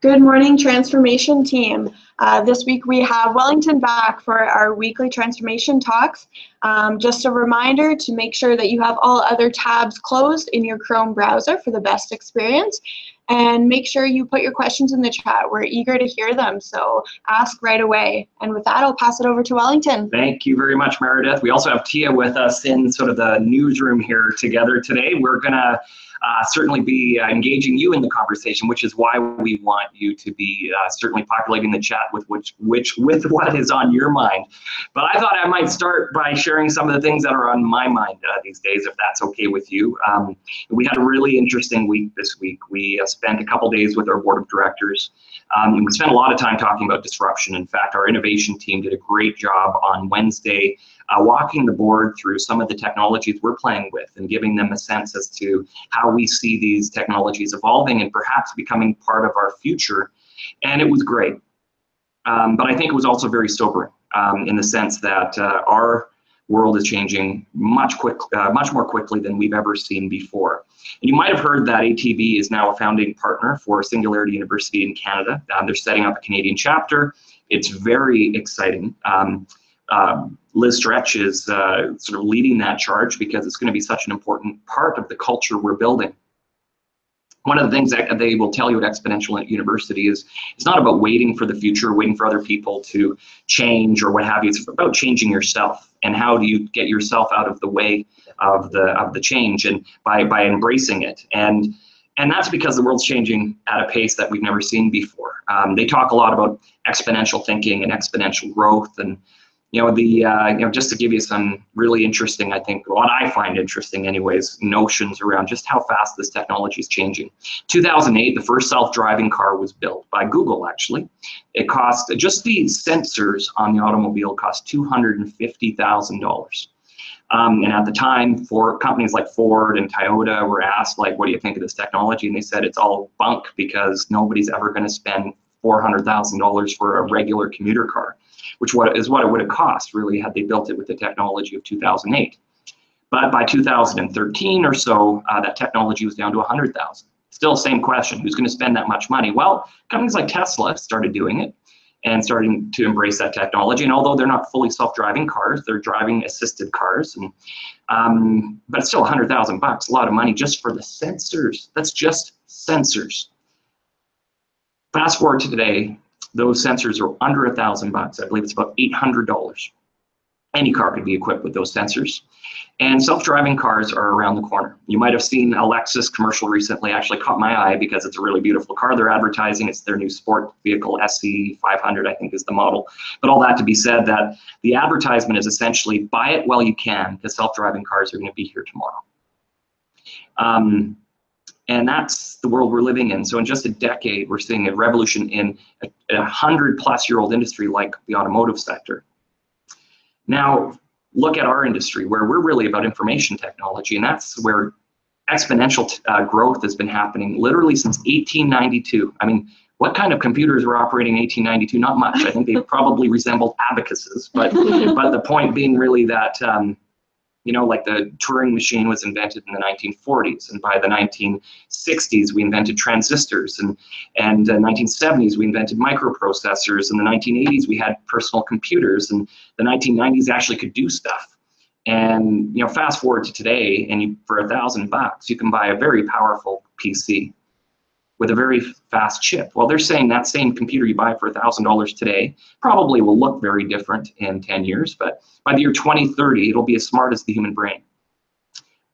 Good morning, transformation team. This week we have Wellington back for our weekly transformation talks. Just a reminder to make sure that you have all other tabs closed in your Chrome browser for the best experience. And make sure you put your questions in the chat. We're eager to hear them, so ask right away. And with that, I'll pass it over to Wellington. Thank you very much, Meredith. We also have Tia with us in sort of the newsroom here together today. We're gonna certainly be engaging you in the conversation, which is why we want you to be certainly populating the chat with with what is on your mind. But I thought I might start by sharing some of the things that are on my mind these days, if that's okay with you. We had a really interesting week this week. We spent a couple days with our board of directors. We spent a lot of time talking about disruption. In fact, our innovation team did a great job on Wednesday walking the board through some of the technologies we're playing with and giving them a sense as to how we see these technologies evolving and perhaps becoming part of our future. And it was great. But I think it was also very sobering in the sense that our world is changing much more quickly than we've ever seen before. And you might have heard that ATB is now a founding partner for Singularity University in Canada. They're setting up a Canadian chapter. It's very exciting. Liz Stretch is sort of leading that charge because it's going to be such an important part of the culture we're building. One of the things that they will tell you at Exponential University is it's not about waiting for the future, waiting for other people to change or what have you. It's about changing yourself and how do you get yourself out of the way of the change and by embracing it. And that's because the world's changing at a pace that we've never seen before. They talk a lot about exponential thinking and exponential growth, and just to give you some really interesting, I think, what I find interesting anyways, notions around just how fast this technology is changing. 2008, the first self-driving car was built by Google, actually. It cost, just the sensors on the automobile cost $250,000. And at the time, for companies like Ford and Toyota were asked, like, what do you think of this technology? And they said it's all bunk because nobody's ever going to spend $400,000 for a regular commuter car, which is what it would have cost, really, had they built it with the technology of 2008. But by 2013 or so, that technology was down to 100,000. Still, same question, who's going to spend that much money? Well, companies like Tesla started doing it and starting to embrace that technology. And although they're not fully self-driving cars, they're driving assisted cars. And but it's still 100,000 bucks, a lot of money just for the sensors. That's just sensors. Fast forward to today, those sensors are under $1,000. I believe it's about $800. Any car could be equipped with those sensors. And self-driving cars are around the corner. You might have seen a Lexus commercial recently, actually caught my eye because it's a really beautiful car they're advertising. It's their new sport vehicle, SC 500, I think is the model. But all that to be said, that the advertisement is essentially buy it while you can, because self-driving cars are going to be here tomorrow. And that's the world we're living in. So in just a decade, we're seeing a revolution in a 100-plus-year-old industry like the automotive sector. Now, look at our industry, where we're really about information technology, and that's where exponential growth has been happening literally since 1892. I mean, what kind of computers were operating in 1892? Not much. I think they probably resembled abacuses, but the point being really that like the Turing machine was invented in the 1940s, and by the 1960s we invented transistors, and 1970s we invented microprocessors, and the 1980s we had personal computers, and the 1990s actually could do stuff. And fast forward to today, and for $1,000 you can buy a very powerful PC with a very fast chip. Well, they're saying that same computer you buy for $1,000 today probably will look very different in 10 years, but by the year 2030, it'll be as smart as the human brain.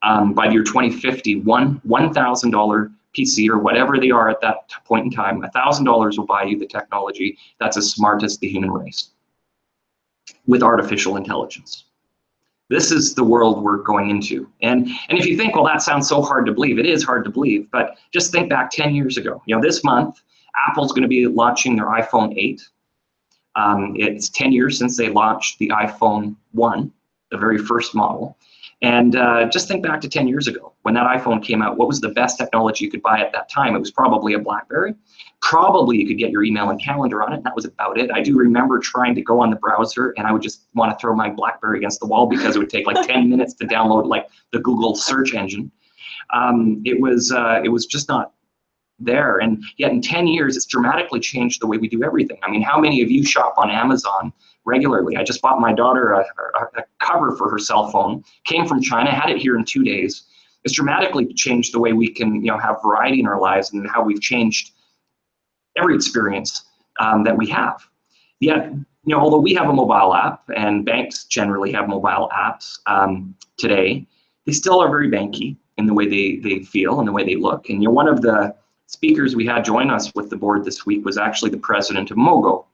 By the year 2050, $1,000 PC or whatever they are at that point in time, $1,000 will buy you the technology that's as smart as the human race with artificial intelligence. This is the world we're going into. And if you think, well, that sounds so hard to believe, it is hard to believe, but just think back 10 years ago. This month, Apple's going to be launching their iPhone 8. It's 10 years since they launched the iPhone 1, the very first model. And just think back to 10 years ago. When that iPhone came out, what was the best technology you could buy at that time? It was probably a BlackBerry. Probably you could get your email and calendar on it. That was about it. I do remember trying to go on the browser, and I would just want to throw my BlackBerry against the wall because it would take like 10 minutes to download like the Google search engine. It was just not there. And yet in 10 years, it's dramatically changed the way we do everything. I mean, how many of you shop on Amazon regularly? I just bought my daughter a cover for her cell phone, came from China, had it here in 2 days. It's dramatically changed the way we can, have variety in our lives and how we've changed every experience that we have. Yet, although we have a mobile app and banks generally have mobile apps today, they still are very banky in the way they feel and the way they look. And one of the speakers we had join us with the board this week was actually the president of Mogo.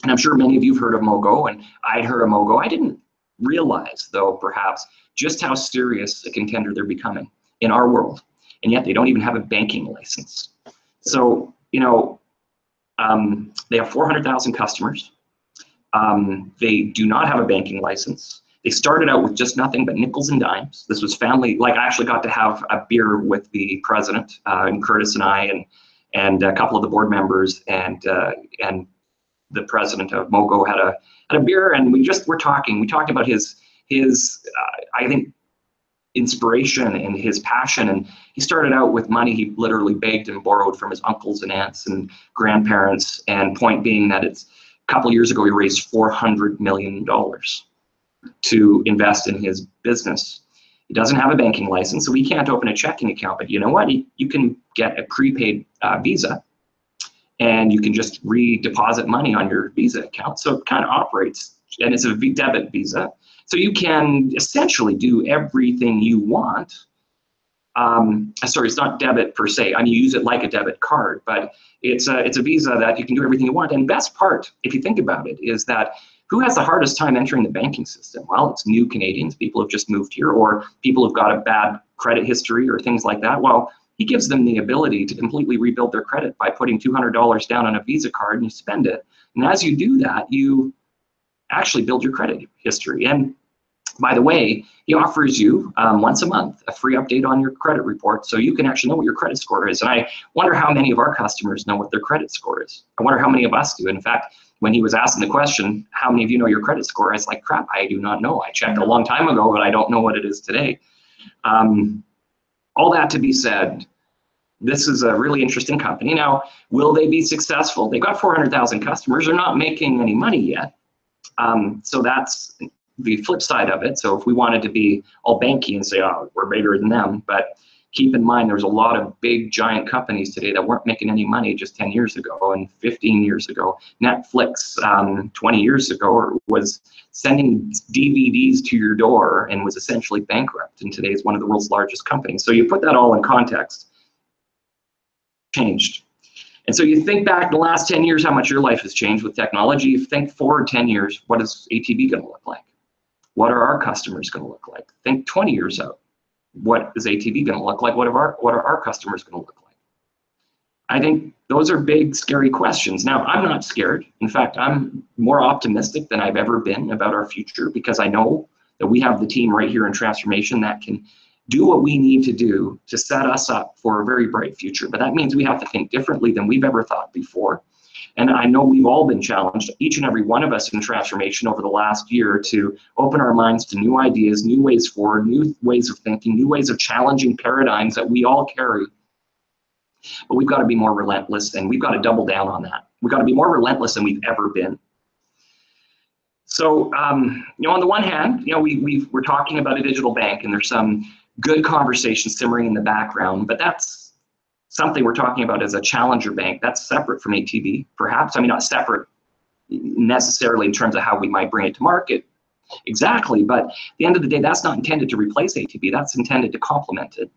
And I'm sure many of you have heard of Mogo, and I'd heard of Mogo. I didn't realize, though, perhaps, just how serious a contender they're becoming in our world. And yet they don't even have a banking license. So, they have 400,000 customers. They do not have a banking license. They started out with just nothing but nickels and dimes. This was family, like I actually got to have a beer with the president, and Curtis and I, and a couple of the board members, and the president of Mogo had a beer, and we talked about his I think, inspiration and his passion. And he started out with money he literally begged and borrowed from his uncles and aunts and grandparents. And point being that it's a couple of years ago, he raised $400 million to invest in his business. He doesn't have a banking license, so he can't open a checking account. But you know what? You can get a prepaid Visa, and you can just redeposit money on your Visa account. So it kind of operates, and it's a debit Visa. So you can essentially do everything you want. Sorry, it's not debit per se. I mean, you use it like a debit card, but it's a Visa that you can do everything you want. And best part, if you think about it, is that who has the hardest time entering the banking system? Well, it's new Canadians, people who've just moved here, or people who've got a bad credit history or things like that. Well, he gives them the ability to completely rebuild their credit by putting $200 down on a Visa card, and you spend it. And as you do that, you actually build your credit history. And by the way, he offers you once a month a free update on your credit report, so you can actually know what your credit score is. And I wonder how many of our customers know what their credit score is. I wonder how many of us do. In fact, when he was asking the question, how many of you know your credit score? I was like, crap, I do not know. I checked a long time ago, but I don't know what it is today. All that to be said, this is a really interesting company. Now, will they be successful? They've got 400,000 customers. They're not making any money yet. So that's the flip side of it. So if we wanted to be all banky and say, oh, we're bigger than them, but keep in mind there's a lot of big giant companies today that weren't making any money just 10 years ago and 15 years ago. Netflix 20 years ago was sending DVDs to your door and was essentially bankrupt, and today is one of the world's largest companies. So you put that all in context, changed. And so you think back the last 10 years, how much your life has changed with technology. You think forward 10 years, what is ATB going to look like? What are our customers going to look like? Think 20 years out. What is ATB going to look like? What are our customers going to look like? I think those are big, scary questions. Now, I'm not scared. In fact, I'm more optimistic than I've ever been about our future, because I know that we have the team right here in Transformation that can do what we need to do to set us up for a very bright future. But that means we have to think differently than we've ever thought before. And I know we've all been challenged, each and every one of us in Transformation over the last year, to open our minds to new ideas, new ways forward, new ways of thinking, new ways of challenging paradigms that we all carry. But we've got to be more relentless, and we've got to double down on that. We've got to be more relentless than we've ever been. So, on the one hand, we're talking about a digital bank, and there's some good conversation simmering in the background, but that's something we're talking about as a challenger bank. That's separate from ATB, perhaps. I mean, not separate necessarily in terms of how we might bring it to market exactly, but at the end of the day, that's not intended to replace ATB. That's intended to complement it.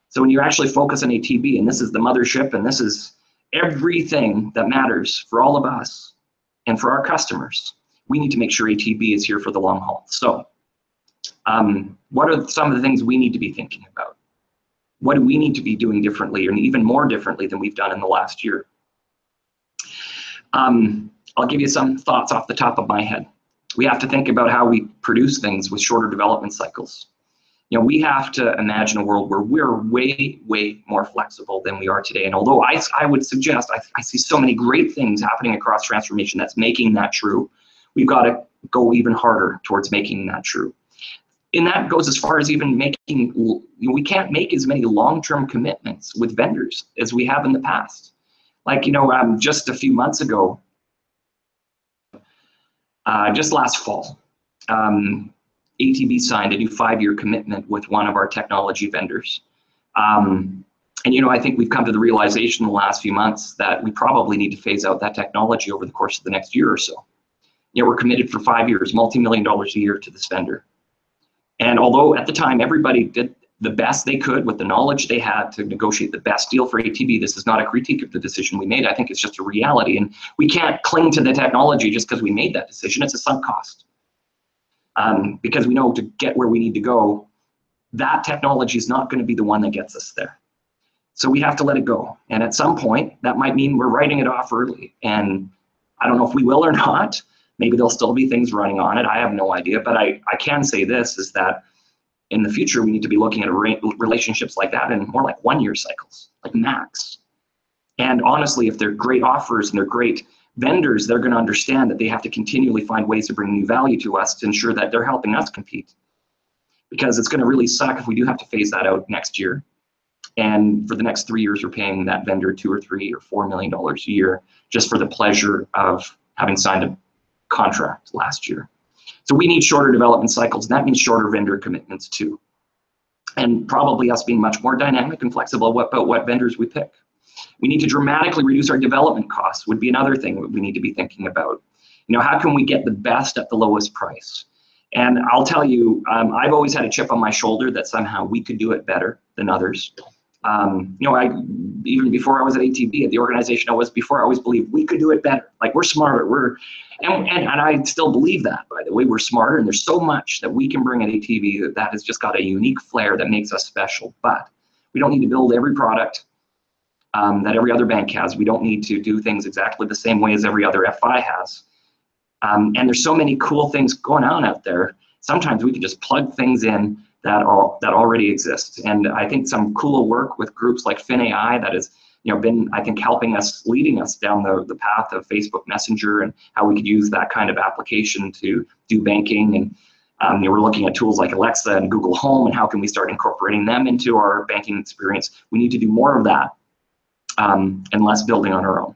So when you actually focus on ATB, and this is the mothership, and this is everything that matters for all of us and for our customers, we need to make sure ATB is here for the long haul. So what are some of the things we need to be thinking about? What do we need to be doing differently, and even more differently than we've done in the last year? I'll give you some thoughts off the top of my head. We have to think about how we produce things with shorter development cycles. We have to imagine a world where we're way, way more flexible than we are today. And although I would suggest, I see so many great things happening across Transformation that's making that true, we've got to go even harder towards making that true. And that goes as far as even making, we can't make as many long-term commitments with vendors as we have in the past. Like, just a few months ago, just last fall, ATB signed a new 5-year commitment with one of our technology vendors. And, I think we've come to the realization in the last few months that we probably need to phase out that technology over the course of the next year or so. We're committed for 5 years, multi-million dollars a year to this vendor. And although at the time everybody did the best they could with the knowledge they had to negotiate the best deal for ATB, this is not a critique of the decision we made. I think it's just a reality. And we can't cling to the technology just because we made that decision. It's a sunk cost. Because we know to get where we need to go, that technology is not going to be the one that gets us there. So we have to let it go. And at some point, that might mean we're writing it off early. And I don't know if we will or not. Maybe there'll still be things running on it. I have no idea. But I can say this, is that in the future, we need to be looking at relationships like that in more like 1-year cycles, like max. And honestly, if they're great offers and they're great vendors, they're going to understand that they have to continually find ways to bring new value to us to ensure that they're helping us compete. Because it's going to really suck if we do have to phase that out next year. And for the next 3 years, we're paying that vendor $2 or $3 or $4 million a year just for the pleasure of having signed a contract last year. So we need shorter development cycles, and that means shorter vendor commitments too. And probably us being much more dynamic and flexible about what vendors we pick. We need to dramatically reduce our development costs would be another thing that we need to be thinking about. How can we get the best at the lowest price? And I'll tell you, I've always had a chip on my shoulder that somehow we could do it better than others. Even before I was at ATB, at the organization I was before, I always believed we could do it better. Like, we're smarter. And I still believe that, by the way. We're smarter, and there's so much that we can bring at ATB that has just got a unique flair that makes us special. But we don't need to build every product that every other bank has. We don't need to do things exactly the same way as every other FI has. And there's so many cool things going on out there. Sometimes we can just plug things in that already exist. And I think some cool work with groups like FinAI that has been, I think, leading us down the path of Facebook Messenger and how we could use that kind of application to do banking. And we're looking at tools like Alexa and Google Home, and how can we start incorporating them into our banking experience. We need to do more of that and less building on our own.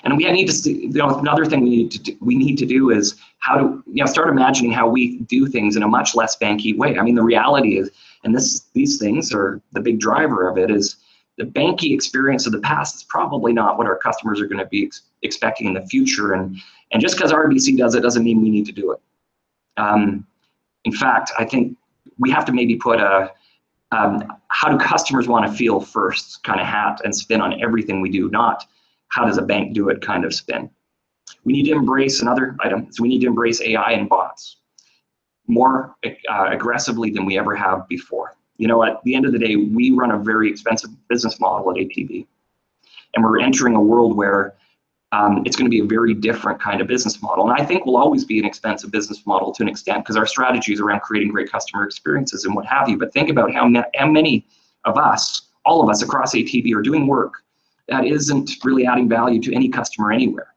And we need to, another thing we need to do is how to, start imagining how we do things in a much less banky way. I mean, the reality is, and these things are the big driver of it, is the banky experience of the past is probably not what our customers are going to be expecting in the future. And just because RBC does it doesn't mean we need to do it. In fact, I think we have to maybe put a how do customers want to feel first kind of hat and spin on everything we do, not how does a bank do it kind of spin. We need to embrace another item. So we need to embrace AI and bots more aggressively than we ever have before. At the end of the day, we run a very expensive business model at ATB, and we're entering a world where it's going to be a very different kind of business model. And I think will always be an expensive business model to an extent, because our strategy is around creating great customer experiences and what have you. But think about how many of us, all of us across ATB, are doing work that isn't really adding value to any customer anywhere.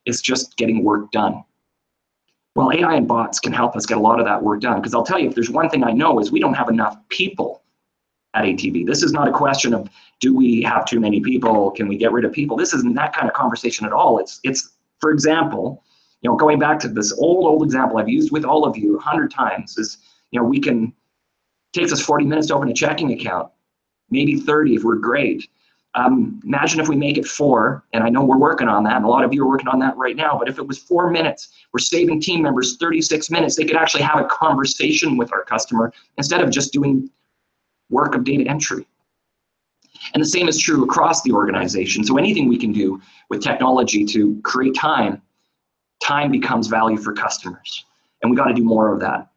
It's just getting work done. Well, AI and bots can help us get a lot of that work done, because I'll tell you, if there's one thing I know, is we don't have enough people at ATB. This is not a question of, do we have too many people? Can we get rid of people? This isn't that kind of conversation at all. It's for example, going back to this old example I've used with all of you 100 times is, takes us 40 minutes to open a checking account, maybe 30 if we're great. Imagine if we make it 4, and I know we're working on that, and a lot of you are working on that right now, but if it was 4 minutes, we're saving team members 36 minutes. They could actually have a conversation with our customer instead of just doing work of data entry. And the same is true across the organization. So anything we can do with technology to create time becomes value for customers. And we got to do more of that.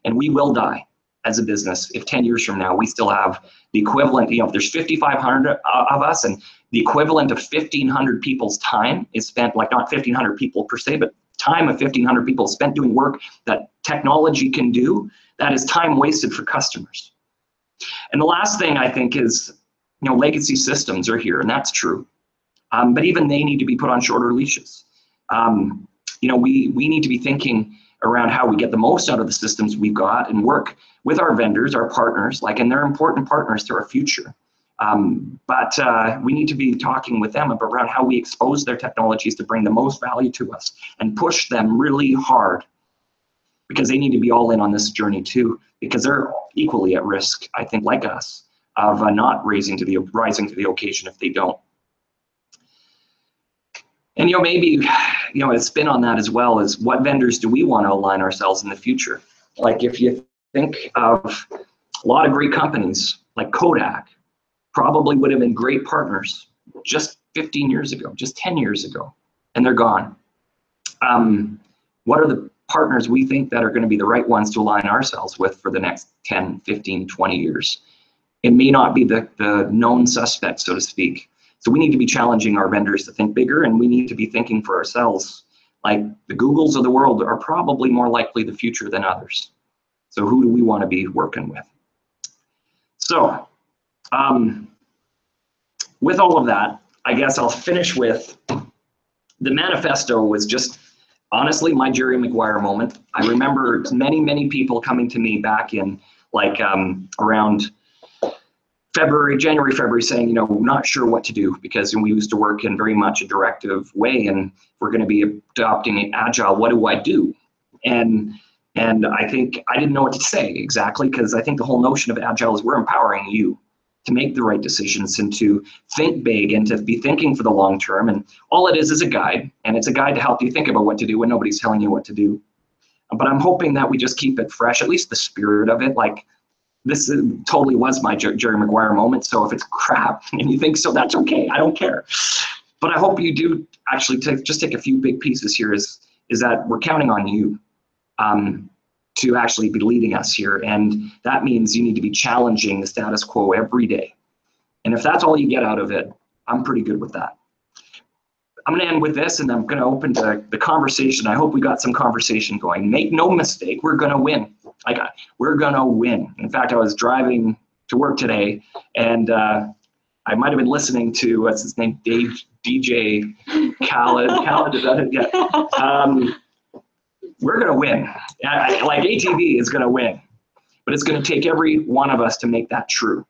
And we will die as a business if 10 years from now we still have the equivalent, if there's 5,500 of us, and the equivalent of 1,500 people's time is spent, like not 1,500 people per se, but time of 1,500 people spent doing work that technology can do, that is time wasted for customers. And the last thing I think is, legacy systems are here, and that's true. But even they need to be put on shorter leashes. We need to be thinking around how we get the most out of the systems we've got and work with our vendors, our partners, and they're important partners to our future. But we need to be talking with them around how we expose their technologies to bring the most value to us and push them really hard, because they need to be all in on this journey too, because they're equally at risk, I think, like us, of not rising to the occasion if they don't. And maybe a spin on that as well is, what vendors do we want to align ourselves in the future? Like, if you think of a lot of great companies like Kodak, probably would have been great partners just 15 years ago, just 10 years ago, and they're gone. What are the partners we think that are going to be the right ones to align ourselves with for the next 10, 15, 20 years? It may not be the known suspects, so to speak. So we need to be challenging our vendors to think bigger, and we need to be thinking for ourselves. Like, the Googles of the world are probably more likely the future than others. So who do we want to be working with? So with all of that, I guess I'll finish with the manifesto was just honestly my Jerry Maguire moment. I remember many, many people coming to me back in around January, February, saying, not sure what to do, because we used to work in very much a directive way, and we're going to be adopting Agile. What do I do? And I think I didn't know what to say exactly, because I think the whole notion of Agile is we're empowering you to make the right decisions and to think big and to be thinking for the long term. And all it is a guide, and it's a guide to help you think about what to do when nobody's telling you what to do. But I'm hoping that we just keep it fresh, at least the spirit of it. Like, this totally was my Jerry Maguire moment. So if it's crap and you think so, that's okay. I don't care. But I hope you do actually just take a few big pieces here, is that we're counting on you to actually be leading us here. And that means you need to be challenging the status quo every day. And if that's all you get out of it, I'm pretty good with that. I'm going to end with this, and I'm going to open to the conversation. I hope we got some conversation going. Make no mistake, we're going to win. We're going to win. In fact, I was driving to work today, and I might have been listening to, what's his name, DJ Khaled. Khaled, is that it? Yeah. We're going to win. Like, ATV is going to win. But it's going to take every one of us to make that true.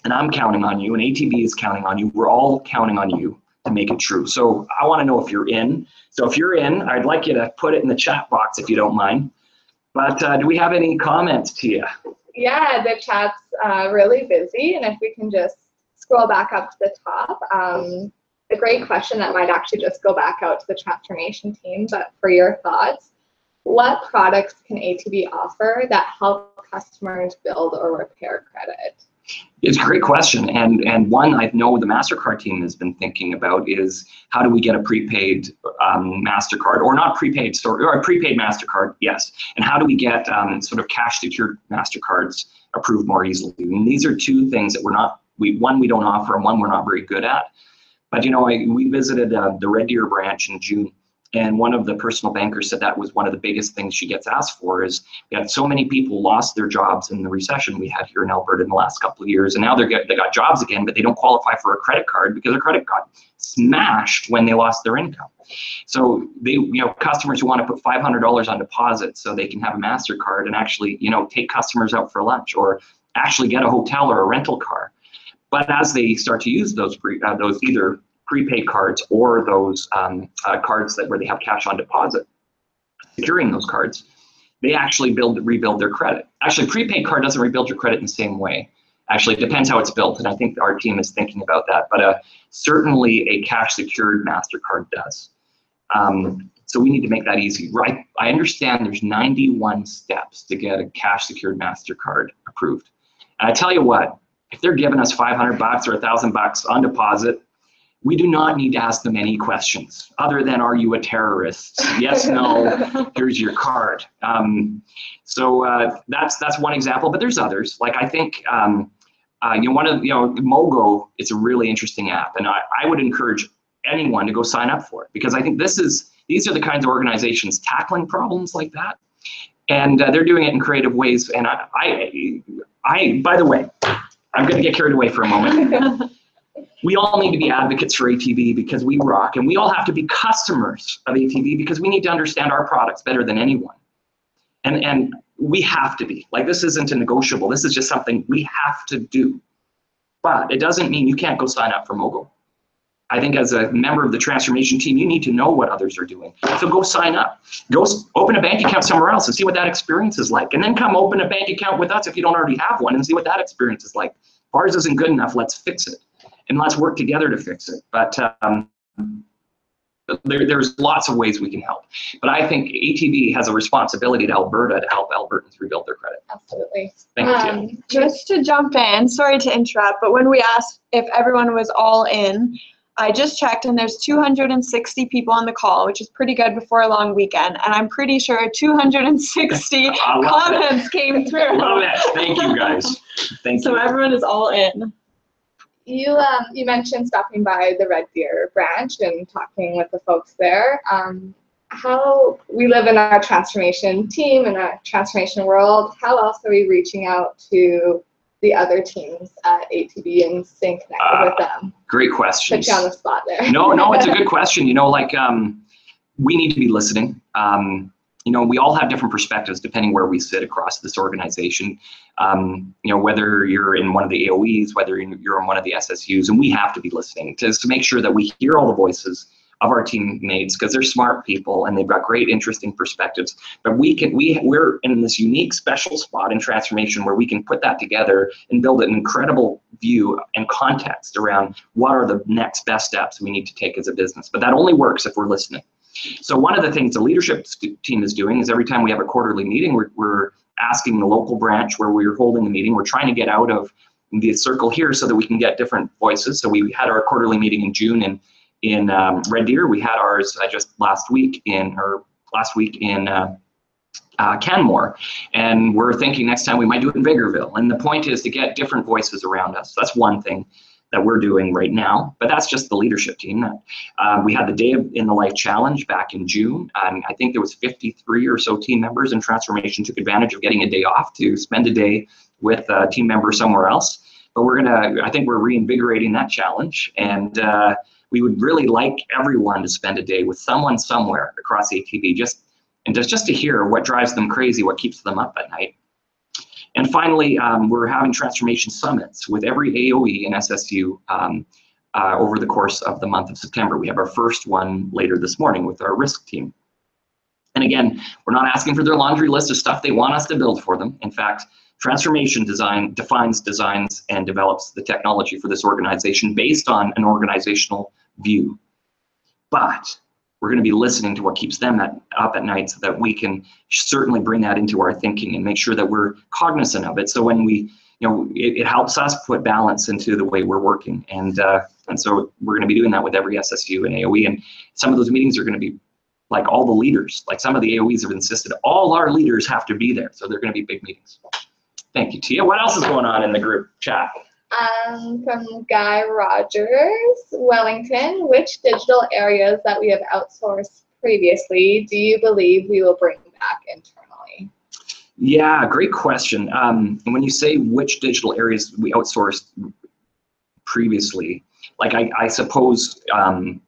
And I'm counting on you, and ATV is counting on you. We're all counting on you to make it true. So I want to know if you're in. So if you're in, I'd like you to put it in the chat box if you don't mind. But do we have any comments, Tia? Yeah, the chat's really busy, and if we can just scroll back up to the top. A great question that might actually just go back out to the transformation team, but for your thoughts, what products can ATV offer that help customers build or repair credit? It's a great question, and one I know the MasterCard team has been thinking about is, how do we get a prepaid MasterCard, or not prepaid, or a prepaid MasterCard, yes, and how do we get sort of cash-secured MasterCards approved more easily? And these are two things that one we don't offer, and one we're not very good at. But we visited the Red Deer branch in June, and one of the personal bankers said that was one of the biggest things she gets asked for, is we had so many people lost their jobs in the recession we had here in Alberta in the last couple of years, and now they got jobs again, but they don't qualify for a credit card because their credit got smashed when they lost their income. So they, customers who want to put $500 on deposit so they can have a MasterCard and actually, take customers out for lunch, or actually get a hotel or a rental car. But as they start to use those either prepaid cards or those cards where they have cash on deposit, securing those cards, they actually rebuild their credit. Actually, prepaid card doesn't rebuild your credit in the same way. Actually, it depends how it's built, and I think our team is thinking about that. But certainly a cash-secured MasterCard does. So we need to make that easy, right? I understand there's 91 steps to get a cash-secured MasterCard approved. And I tell you what, if they're giving us $500 or $1,000 on deposit, we do not need to ask them any questions other than, are you a terrorist? Yes, no, here's your card. So that's one example, but there's others. Like, I think Mogo, it's a really interesting app, and I would encourage anyone to go sign up for it, because I think these are the kinds of organizations tackling problems like that, and they're doing it in creative ways. And I by the way, I'm going to get carried away for a moment. we all need to be advocates for ATV because we rock, and we all have to be customers of ATV because we need to understand our products better than anyone. And we have to be. Like, this isn't a negotiable. This is just something we have to do. But it doesn't mean you can't go sign up for Mogul. I think as a member of the transformation team, you need to know what others are doing. So go sign up. Go open a bank account somewhere else and see what that experience is like. And then come open a bank account with us if you don't already have one and see what that experience is like. If ours isn't good enough, let's fix it. And let's work together to fix it. But there's lots of ways we can help. But I think ATV has a responsibility to Alberta to help Albertans rebuild their credit. Absolutely. Thank you. Just to jump in, sorry to interrupt, but when we asked if everyone was all in, I just checked and there's 260 people on the call, which is pretty good before a long weekend. And I'm pretty sure 260 comments came through. Love it. Thank you, guys. Thank you. So everyone is all in. You mentioned stopping by the Red Deer branch and talking with the folks there. How we live in our transformation team, in our transformation world, how else are we reaching out to the other teams at ATV and staying connected with them? Great question. Put you on the spot there. No, it's a good question. You know, like, we need to be listening. You know, we all have different perspectives depending where we sit across this organization. You know, whether you're in one of the AOEs, whether you're in one of the SSUs, and we have to be listening to make sure that we hear all the voices of our teammates, because they're smart people and they've got great, interesting perspectives. But we're in this unique, special spot in transformation where we can put that together and build an incredible view and context around what are the next best steps we need to take as a business. But that only works if we're listening. So one of the things the leadership team is doing is every time we have a quarterly meeting, we're asking the local branch where we're holding the meeting, we're trying to get out of the circle here so that we can get different voices. So we had our quarterly meeting in June in Red Deer. We had ours just last week in Canmore, and we're thinking next time we might do it in Vegreville. And the point is to get different voices around us. That's one thing that we're doing right now, but that's just the leadership team. We had the Day in the Life Challenge back in June. I think there was 53 or so team members in transformation took advantage of getting a day off to spend a day with a team member somewhere else. But I think we're reinvigorating that challenge, and we would really like everyone to spend a day with someone somewhere across ATV, just to hear what drives them crazy, what keeps them up at night. And finally, we're having transformation summits with every AOE and SSU over the course of the month of September. We have our first one later this morning with our risk team. And again, we're not asking for their laundry list of stuff they want us to build for them. In fact, transformation design defines, designs, and develops the technology for this organization based on an organizational view. But we're going to be listening to what keeps them up at night so that we can certainly bring that into our thinking and make sure that we're cognizant of it. So when it helps us put balance into the way we're working. And so we're going to be doing that with every SSU and AOE. And some of those meetings are going to be like all the leaders, like some of the AOEs have insisted all our leaders have to be there. So they're going to be big meetings. Thank you, Tia. What else is going on in the group chat? From Guy Rogers, Wellington, which digital areas that we have outsourced previously do you believe we will bring back internally? Yeah, great question. When you say which digital areas we outsourced previously, like I suppose, I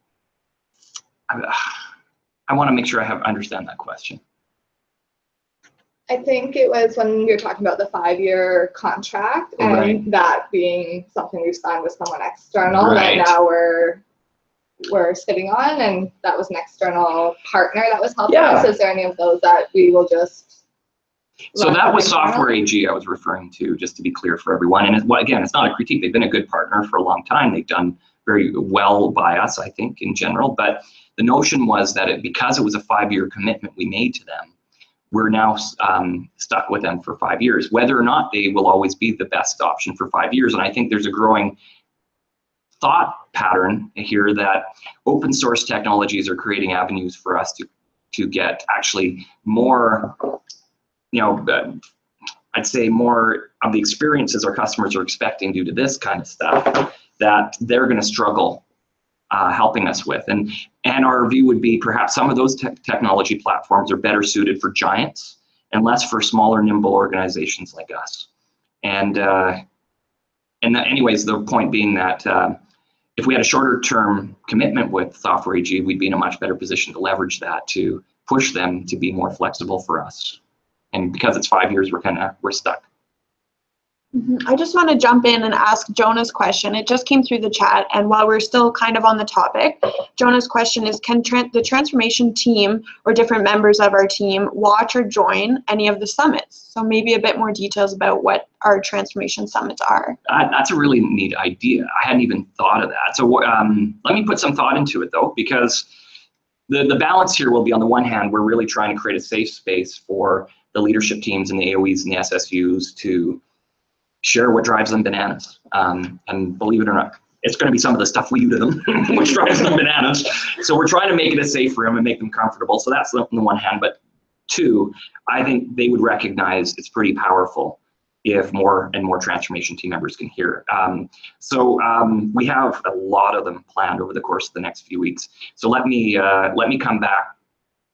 want to make sure I understand that question. I think it was when you're talking about the 5-year contract and right. That being something we signed with someone external Right. that now we're sitting on, and that was an external partner that was helping us. Is there any of those that we will just? So that was Software AG I was referring to, just to be clear for everyone. And again, it's not a critique. They've been a good partner for a long time. They've done very well by us, I think, in general. But the notion was that because it was a 5-year commitment we made to them, we're now stuck with them for 5 years, whether or not they will always be the best option for 5 years. And I think there's a growing thought pattern here that open source technologies are creating avenues for us to get actually more, I'd say more of the experiences our customers are expecting due to this kind of stuff that they're going to struggle helping us with. And our view would be perhaps some of those technology platforms are better suited for giants and less for smaller, nimble organizations like us. And anyways, the point being that if we had a shorter term commitment with Software AG, we'd be in a much better position to leverage that to push them to be more flexible for us. And because it's 5 years, we're stuck. I just want to jump in and ask Jonah's question. It just came through the chat, and while we're still kind of on the topic, Jonah's question is, can the transformation team or different members of our team watch or join any of the summits? So maybe a bit more details about what our transformation summits are. That's a really neat idea. I hadn't even thought of that. So let me put some thought into it, though, because the balance here will be, on the one hand, we're really trying to create a safe space for the leadership teams and the AOEs and the SSUs to share what drives them bananas. And believe it or not, it's going to be some of the stuff we do to them, which drives them bananas. So we're trying to make it a safe room and make them comfortable. So that's on the one hand. But two, I think they would recognize it's pretty powerful if more and more transformation team members can hear. So we have a lot of them planned over the course of the next few weeks. So let me come back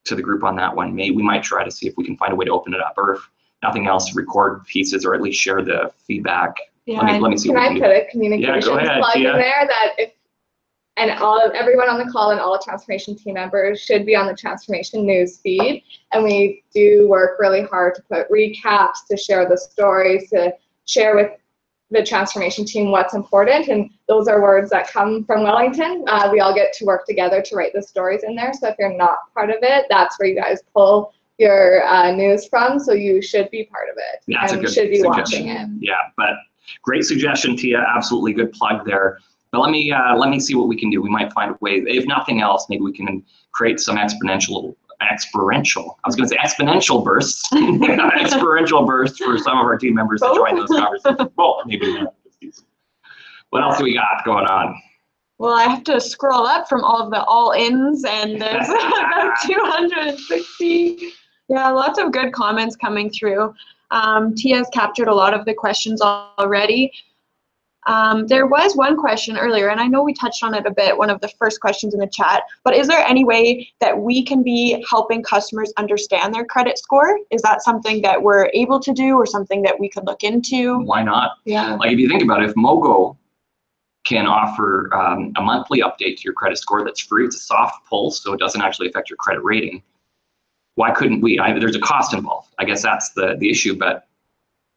to the group on that one. We might try to see if we can find a way to open it up, or if nothing else, record pieces or at least share the feedback. Yeah. Let me see. Can I put a communications plug in there that everyone on the call and all transformation team members should be on the transformation news feed, and we do work really hard to put recaps, to share the stories, to share with the transformation team what's important, and those are words that come from Wellington. We all get to work together to write the stories in there, so if you're not part of it, that's where you guys pull your news from, so you should be part of it. Yeah, that's and a good should be suggestion. watching it. Yeah, but great suggestion, Tia. Absolutely good plug there. But let me see what we can do. We might find a way. If nothing else, maybe we can create some experiential. I was going to say exponential bursts, experiential bursts for some of our team members to join those conversations. Well, maybe not. What else do we got going on? Well, I have to scroll up from all of the all-ins, and there's about 260. Yeah, lots of good comments coming through. Tia's captured a lot of the questions already. There was one question earlier, and I know we touched on it a bit, one of the first questions in the chat, but is there any way that we can be helping customers understand their credit score? Is that something that we're able to do, or something that we could look into? Why not? Yeah. Like, if you think about it, if Mogo can offer a monthly update to your credit score that's free, it's a soft pulse, so it doesn't actually affect your credit rating. Why couldn't we? There's a cost involved. I guess that's the issue, but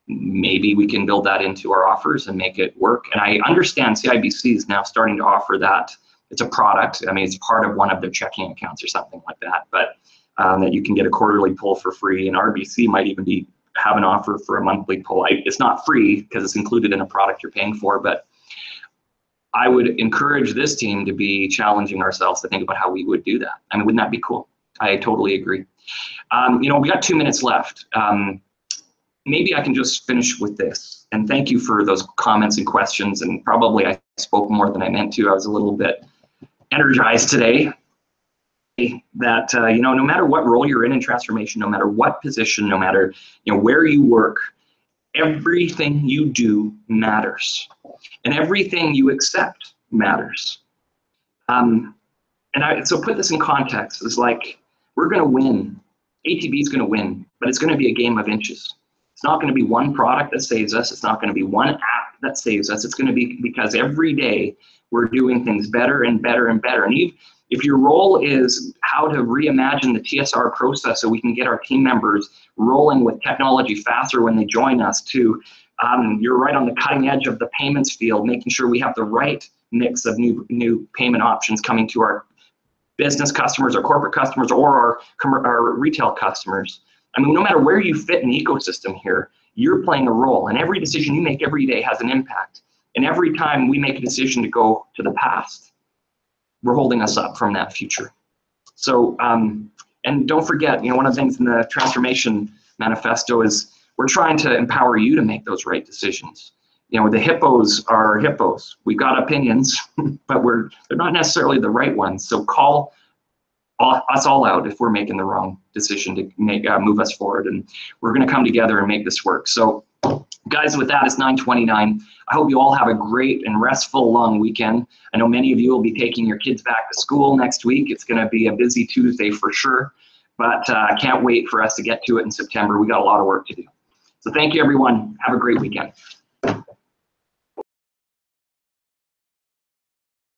maybe we can build that into our offers and make it work. And I understand CIBC is now starting to offer that. It's a product. I mean, it's part of one of their checking accounts or something like that, but that you can get a quarterly pull for free. And RBC might even have an offer for a monthly pull. It's not free because it's included in a product you're paying for, but I would encourage this team to be challenging ourselves to think about how we would do that. I mean, wouldn't that be cool? I totally agree. We got 2 minutes left. Maybe I can just finish with this. And thank you for those comments and questions. And probably I spoke more than I meant to. I was a little bit energized today. That no matter what role you're in transformation, no matter what position, no matter where you work, everything you do matters, and everything you accept matters. So put this in context. It's like, we're going to win. ATB is going to win, but it's going to be a game of inches. It's not going to be one product that saves us. It's not going to be one app that saves us. It's going to be because every day we're doing things better and better and better. And if your role is how to reimagine the TSR process so we can get our team members rolling with technology faster when they join us, to you're right on the cutting edge of the payments field, making sure we have the right mix of new payment options coming to our business customers, our corporate customers, or our retail customers. I mean, no matter where you fit in the ecosystem here, you're playing a role, and every decision you make every day has an impact. And every time we make a decision to go to the past, we're holding us up from that future. So, and don't forget, one of the things in the transformation manifesto is we're trying to empower you to make those right decisions. The hippos are hippos. We've got opinions, but they're not necessarily the right ones. So call us all out if we're making the wrong decision to move us forward, and we're going to come together and make this work. So, guys, with that, it's 9:29. I hope you all have a great and restful long weekend. I know many of you will be taking your kids back to school next week. It's going to be a busy Tuesday for sure, but I can't wait for us to get to it in September. We got a lot of work to do. So thank you, everyone. Have a great weekend.